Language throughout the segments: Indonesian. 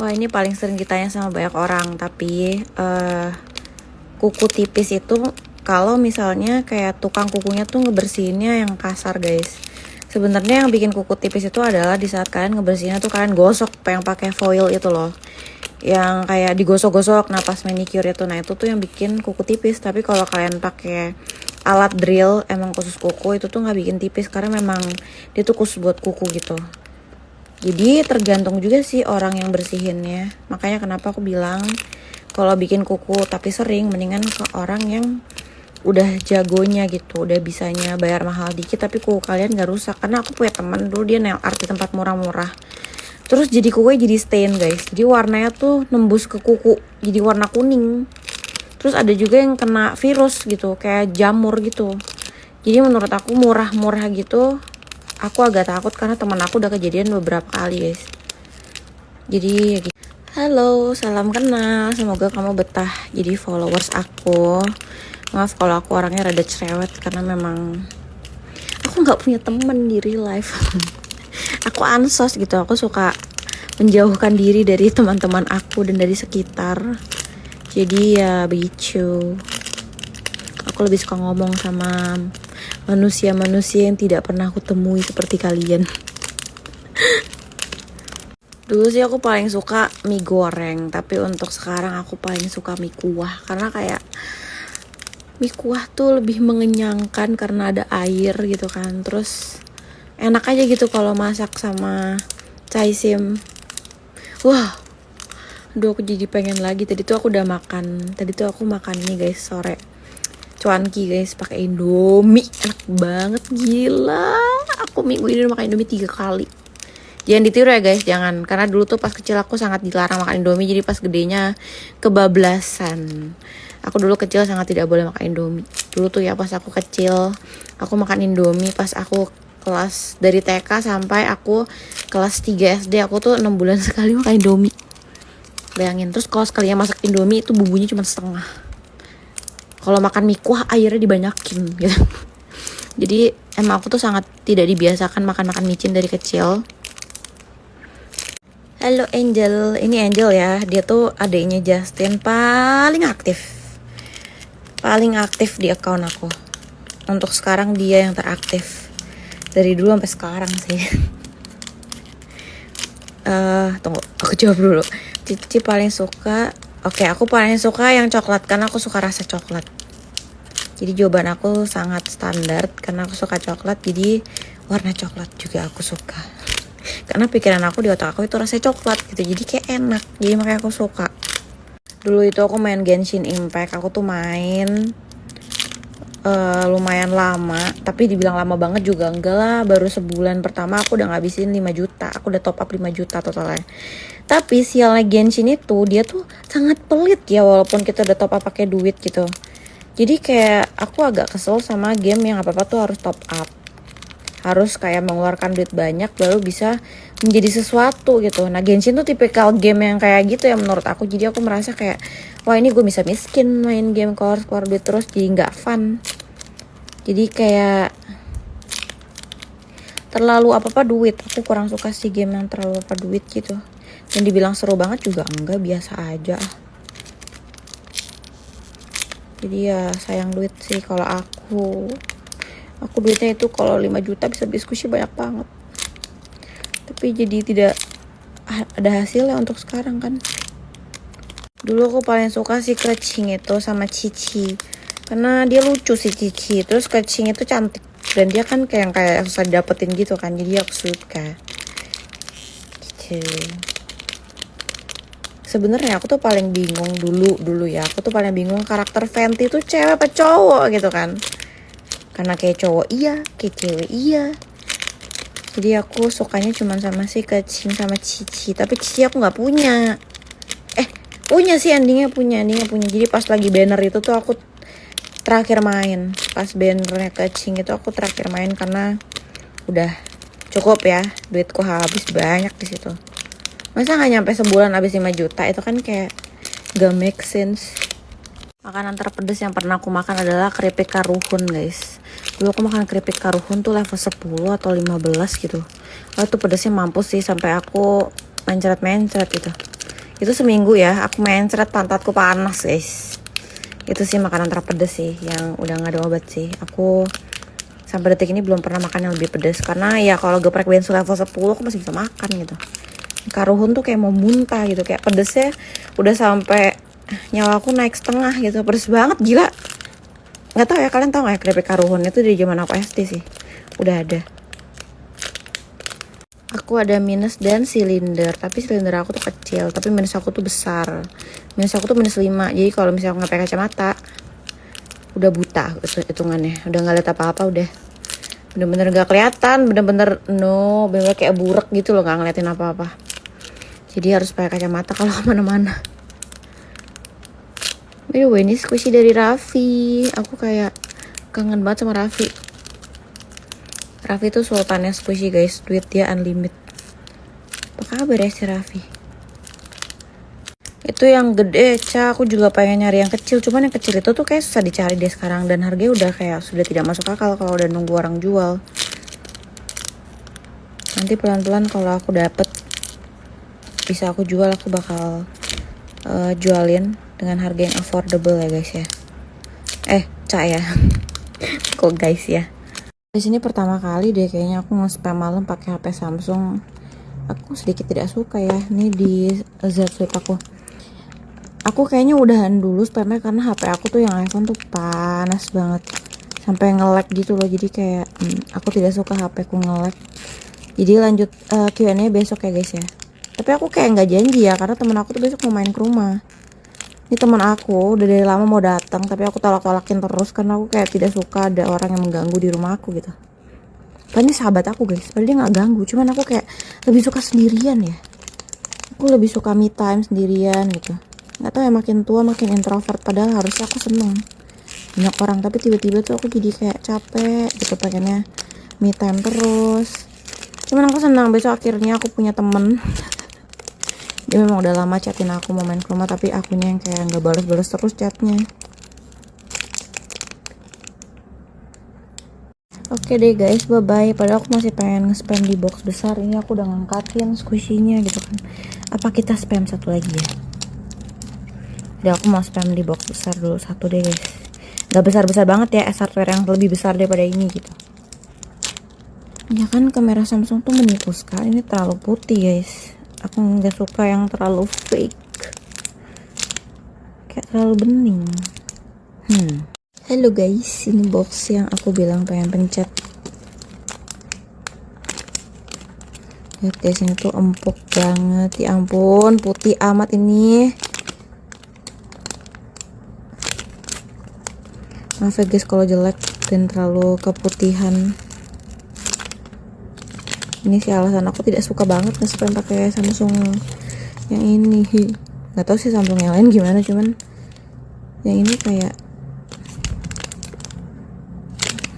Wah, ini paling sering ditanya sama banyak orang, tapi kuku tipis itu kalau misalnya kayak tukang kukunya tuh ngebersihinnya yang kasar, guys. Sebenarnya yang bikin kuku tipis itu adalah di saat kalian ngebersihinnya tuh kalian gosok yang pakai foil itu loh. Yang kayak digosok-gosok napas manicure itu. Nah, itu tuh yang bikin kuku tipis. Tapi kalau kalian pakai alat drill emang khusus kuku, itu tuh nggak bikin tipis karena memang dia tuh khusus buat kuku gitu. Jadi tergantung juga sih orang yang bersihinnya. Makanya kenapa aku bilang kalau bikin kuku tapi sering, mendingan ke orang yang udah jagonya gitu, udah bisanya bayar mahal dikit tapi kuku kalian gak rusak. Karena aku punya teman dulu, dia nail art di tempat murah-murah, terus jadi kukunya jadi stain, guys. Jadi warnanya tuh nembus ke kuku, jadi warna kuning. Terus ada juga yang kena virus gitu, kayak jamur gitu. Jadi menurut aku murah-murah gitu, aku agak takut karena teman aku udah kejadian beberapa kali, guys. Jadi ya gitu. Halo, salam kenal. Semoga kamu betah jadi followers aku. Maaf kalau aku orangnya rada cerewet karena memang aku nggak punya temen di real life. Aku ansos gitu. Aku suka menjauhkan diri dari teman-teman aku dan dari sekitar. Jadi ya begitu. Aku lebih suka ngomong sama manusia-manusia yang tidak pernah aku temui seperti kalian. Dulu sih aku paling suka mie goreng, tapi untuk sekarang aku paling suka mie kuah. Karena kayak mie kuah tuh lebih mengenyangkan karena ada air gitu kan. Terus enak aja gitu kalau masak sama caisim. Wah, aduh aku jadi pengen lagi. Tadi tuh aku udah makan. Tadi tuh aku makan ini, guys, sore. Cuanki, guys, pakai Indomie. Enak banget, gila. Aku minggu ini udah makan Indomie 3 kali. Jangan ditiru ya, guys, jangan. Karena dulu tuh pas kecil aku sangat dilarang makan Indomie. Jadi pas gedenya kebablasan. Aku dulu kecil sangat tidak boleh makan Indomie. Dulu tuh ya pas aku kecil, aku makan Indomie pas aku kelas dari TK sampai aku kelas 3 SD. Aku tuh 6 bulan sekali makan Indomie. Bayangin. Terus kalau sekalinya masak Indomie itu bumbunya cuma setengah. Kalau makan mie kuah airnya dibanyakin gitu. Jadi emang aku tuh sangat tidak dibiasakan makan-makan micin dari kecil. Halo Angel, ini Angel ya. Dia tuh adiknya Justin, paling aktif di akun aku. Untuk sekarang dia yang teraktif. Dari dulu sampai sekarang sih. Tunggu, aku jawab dulu. Cici paling suka. Oke, aku paling suka yang coklat karena aku suka rasa coklat. Jadi jawaban aku sangat standar karena aku suka coklat. Jadi warna coklat juga aku suka. Karena pikiran aku di otak aku itu rasanya coklat gitu. Jadi kayak enak. Jadi makanya aku suka. Dulu itu aku main Genshin Impact. Aku tuh main lumayan lama. Tapi dibilang lama banget juga enggak lah. Baru sebulan pertama aku udah ngabisin 5 juta. Aku udah top up 5 juta totalnya. Tapi sialnya Genshin itu dia tuh sangat pelit ya. Walaupun kita udah top up pakai duit gitu. Jadi kayak aku agak kesel sama game yang apa-apa tuh harus top up. Harus kayak mengeluarkan duit banyak baru bisa menjadi sesuatu gitu. Nah, Genshin tuh tipikal game yang kayak gitu ya menurut aku. Jadi aku merasa kayak, wah ini gue bisa miskin main game kalau harus keluar duit terus, jadi gak fun. Jadi kayak terlalu apa-apa duit. Aku kurang suka sih game yang terlalu apa duit gitu. Dan dibilang seru banget juga enggak, biasa aja. Jadi ya sayang duit sih kalau aku. Aku duitnya itu kalau 5 juta bisa diskusi banyak banget. Tapi jadi tidak ada hasilnya untuk sekarang kan. Dulu aku paling suka si Keqing itu sama Cici. Karena dia lucu sih Cici. Terus Keqing itu cantik. Dan dia kan kayak susah dapetin gitu kan. Jadi aku suka. Gitu. Sebenarnya aku tuh paling bingung dulu ya. Aku tuh paling bingung karakter Fenty itu cewek apa cowok gitu kan. Karena kayak cowok iya, kayak cewek iya. Jadi aku sukanya cuma sama si Keqing sama Cici. Tapi Cici aku gak punya. Punya sih, endingnya punya. Jadi pas lagi banner itu tuh aku terakhir main. Pas bannernya Keqing itu aku terakhir main karena udah cukup ya. Duitku habis banyak di situ. Masa gak nyampe sebulan habis 5 juta? Itu kan kayak gak make sense. Makanan terpedas yang pernah aku makan adalah keripik karuhun, guys. Dulu aku makan keripik karuhun tuh level 10 atau 15 gitu. Itu pedasnya mampus sih sampai aku mencret gitu. Itu seminggu ya, aku mencret pantatku panas guys. Itu sih makanan terpedes sih, yang udah gak ada obat sih. Aku sampai detik ini belum pernah makan yang lebih pedes. Karena ya kalau geprek bensu level 10 aku masih bisa makan gitu. Karuhun tuh kayak mau muntah gitu, kayak pedesnya udah sampai nyawa aku naik setengah gitu. Pedes banget, gila. Gak tau ya, kalian tau gak ya keripik karuhun itu dari zaman aku SD sih udah ada. Aku ada minus dan silinder, tapi silinder aku tuh kecil, tapi minus aku tuh besar. Minus aku tuh minus 5, jadi kalau misalnya aku nggak pakai kacamata udah buta hitungannya, udah nggak lihat apa-apa, udah bener-bener gak kelihatan, bener-bener bener-bener kayak burek gitu loh, nggak ngeliatin apa-apa. Jadi harus pakai kacamata kalau kemana-mana. By the way, ini squishy dari Raffi. Aku kayak kangen banget sama Raffi. Raffi tuh sultannya squishy guys, duit dia unlimited. Apa kabar ya si Raffi? Itu yang gede, aku juga pengen nyari yang kecil, cuman yang kecil itu tuh kayak susah dicari deh sekarang, dan harganya udah kayak sudah tidak masuk akal kalau udah nunggu orang jual. Nanti pelan-pelan kalau aku dapet bisa aku jual, aku bakal jualin dengan harga yang affordable ya guys ya. Cak ya. Kok guys ya. Di sini pertama kali deh kayaknya aku nge-spam malam pakai HP Samsung. Aku sedikit tidak suka ya. Ini di Z Flip aku. Aku kayaknya udahan dulu spamnya karena HP aku tuh yang iPhone tuh panas banget. Sampai nge-lag gitu loh. Jadi kayak aku tidak suka HP ku nge-lag. Jadi lanjut Q&A besok ya guys ya. Tapi aku kayak nggak janji ya, karena temen aku tuh besok mau main ke rumah. Ini teman aku udah dari lama mau datang, tapi aku tolak-tolakin terus karena aku kayak tidak suka ada orang yang mengganggu di rumah aku gitu. Padahal ini sahabat aku guys, padahal dia nggak ganggu, cuman aku kayak lebih suka sendirian ya. Aku lebih suka me time sendirian gitu. Nggak tahu ya, makin tua makin introvert, padahal harusnya aku seneng banyak orang, tapi tiba-tiba tuh aku jadi kayak capek gitu, pengennya me time terus. Cuman aku senang besok akhirnya aku punya temen. Dia memang udah lama chatin aku mau main ke rumah, tapi akunya yang kayak nggak balas-balas terus chatnya. Oke deh guys, bye bye. Padahal aku masih pengen nge-spam di box besar. Ini aku udah ngangkatin squishy-nya gitu kan. Apa kita spam satu lagi ya? Udah, aku mau spam di box besar dulu satu deh guys. Gak besar-besar banget ya, hardware yang lebih besar daripada ini gitu. Ya kan kamera Samsung tuh menipu sekali. Ini terlalu putih guys. Aku nggak suka yang terlalu fake, kayak terlalu bening. Halo guys, ini box yang aku bilang pengen pencet. Lihat guys, ini tuh empuk banget, ya ampun, putih amat ini. Maaf ya guys kalau jelek dan terlalu keputihan. Ini sih alasan aku tidak suka banget nge-spam pakai Samsung yang ini. Nggak tahu sih Samsung yang lain gimana, cuman yang ini kayak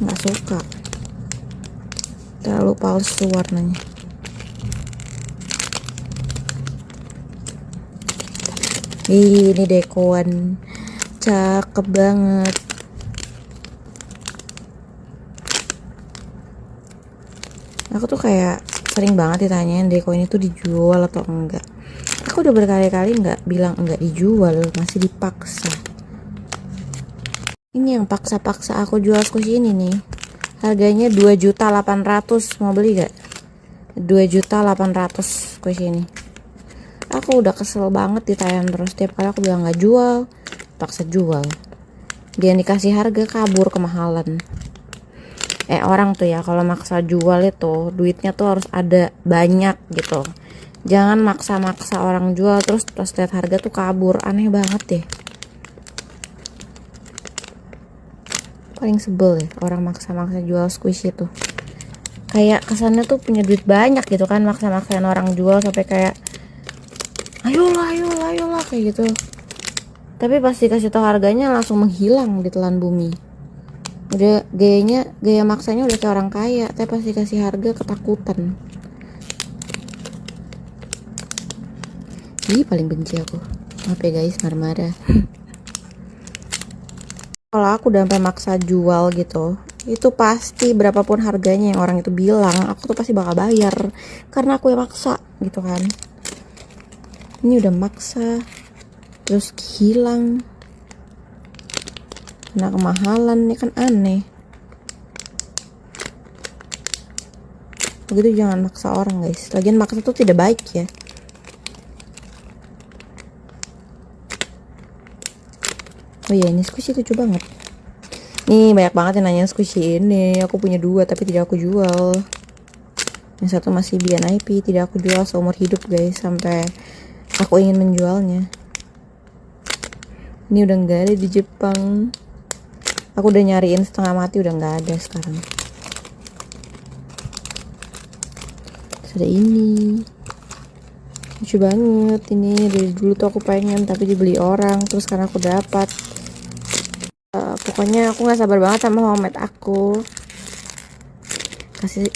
nggak suka, terlalu palsu warnanya. Ini dekoan cakep banget. Aku tuh kayak sering banget ditanyain deko ini tuh dijual atau enggak. Aku udah berkali-kali nggak bilang enggak dijual, masih dipaksa. Ini yang paksa-paksa aku jual squishy ini nih. Harganya 2.800.000, mau beli gak? 2.800.000 squishy ini. Aku udah kesel banget ditanya terus, tiap kali aku bilang nggak jual, paksa jual. Dia dikasih harga kabur kemahalan. Orang tuh ya kalau maksa jual itu duitnya tuh harus ada banyak gitu. Jangan maksa-maksa orang jual terus pas lihat harga tuh kabur, aneh banget deh. Paling sebel ya orang maksa-maksa jual squishy tuh. Kayak kesannya tuh punya duit banyak gitu kan, maksa-maksain orang jual sampai kayak ayolah kayak gitu. Tapi pasti kasih tau harganya langsung menghilang di telan bumi. Udah gaya maksanya udah kayak orang kaya, tapi pasti kasih harga ketakutan. Ih, paling benci aku. Maaf ya guys, marah-marah. Kalau aku udah sampai maksa jual gitu, itu pasti berapapun harganya yang orang itu bilang, aku tuh pasti bakal bayar karena aku yang maksa gitu kan. Ini udah maksa, terus hilang karena kemahalan, ini kan aneh. Begitu jangan maksa orang guys, lagian maksa tuh tidak baik ya. Oh iya, ini squishy lucu banget. Nih banyak banget yang nanya squishy ini. Aku punya 2 tapi tidak aku jual. Yang satu masih BNIP, tidak aku jual seumur hidup guys, sampai aku ingin menjualnya. Ini udah nggak ada di Jepang. Aku udah nyariin setengah mati, udah nggak ada sekarang. Terus ada ini, lucu banget ini. Dari dulu tuh aku pengen tapi dibeli orang, terus karena aku dapat. Pokoknya aku nggak sabar banget sama homemade aku.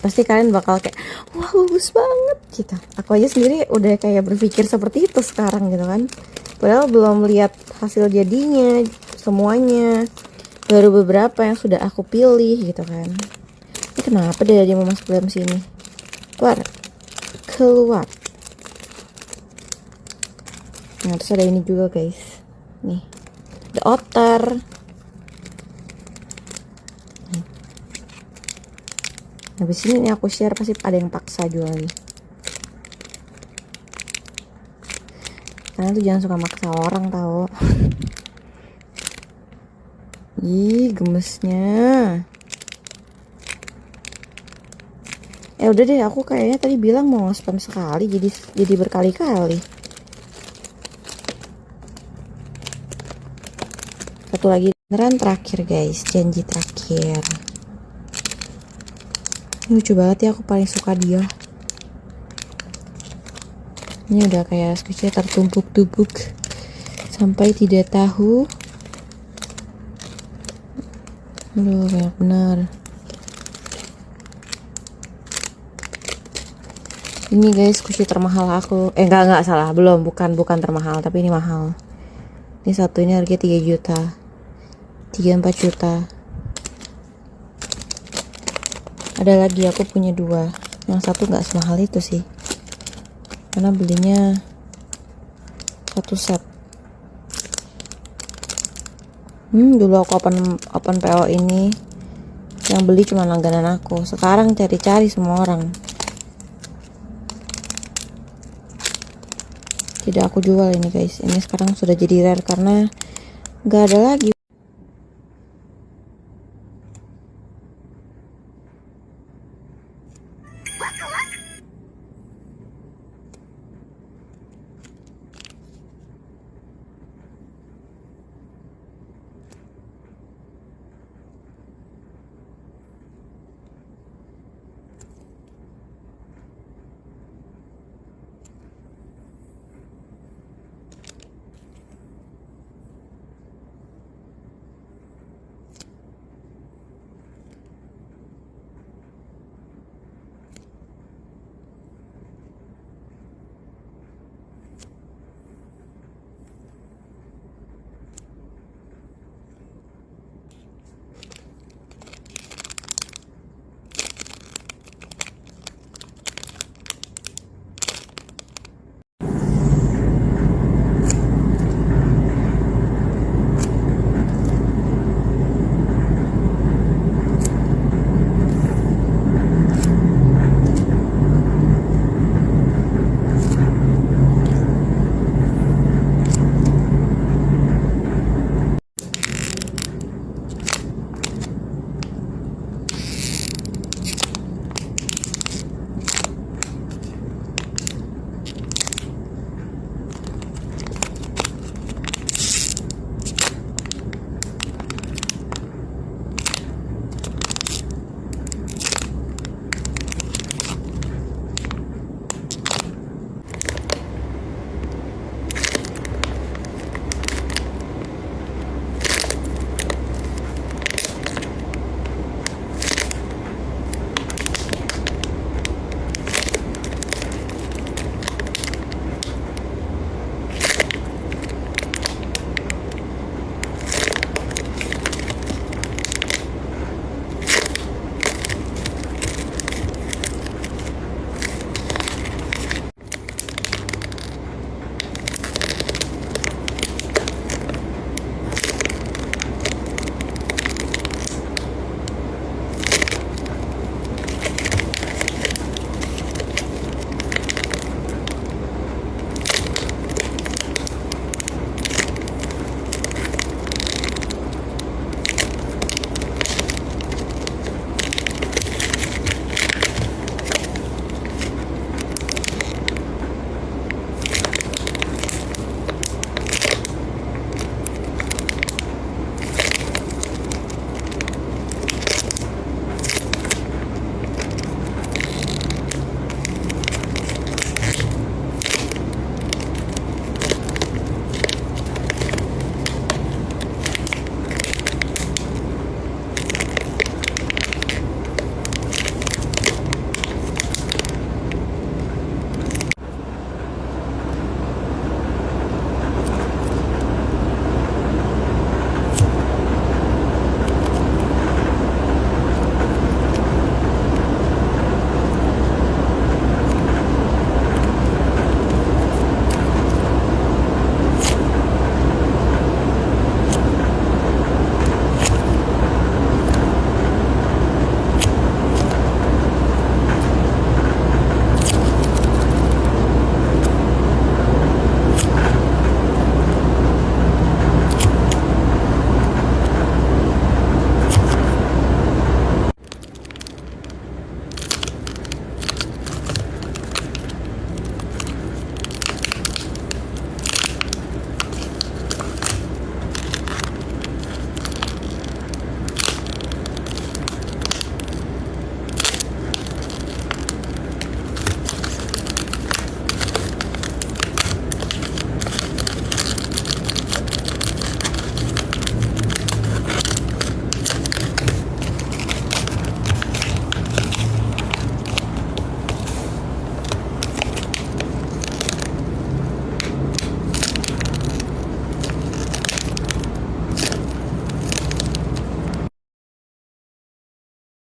Pasti kalian bakal kayak wah bagus banget gitu. Aku aja sendiri udah kayak berpikir seperti itu sekarang gitu kan. Padahal belum lihat hasil jadinya semuanya, baru beberapa yang sudah aku pilih gitu kan. Ini kenapa dia mau masuk dalam sini? Keluar. Nah terus ada ini juga guys, nih ada otter. Habis ini aku share pasti ada yang paksa jual nih. Karena tuh jangan suka maksa orang tau. Ih gemesnya. Udah deh, aku kayaknya tadi bilang mau spam sekali jadi berkali-kali. Satu lagi beneran terakhir guys, janji terakhir. Ini lucu banget ya, aku paling suka dia. Ini udah kayak squishy tertumpuk-tumpuk sampai tidak tahu. Aduh banyak benar. Ini guys squishy termahal aku. Enggak salah, bukan termahal, tapi ini mahal. Ini satu ini harga 3 juta. 3-4 juta. Ada lagi, aku punya 2. Yang satu nggak semahal itu sih, karena belinya satu set. Dulu aku open PO ini, yang beli cuma langganan aku. Sekarang cari-cari semua orang. Tidak aku jual ini guys. Ini sekarang sudah jadi rare karena nggak ada lagi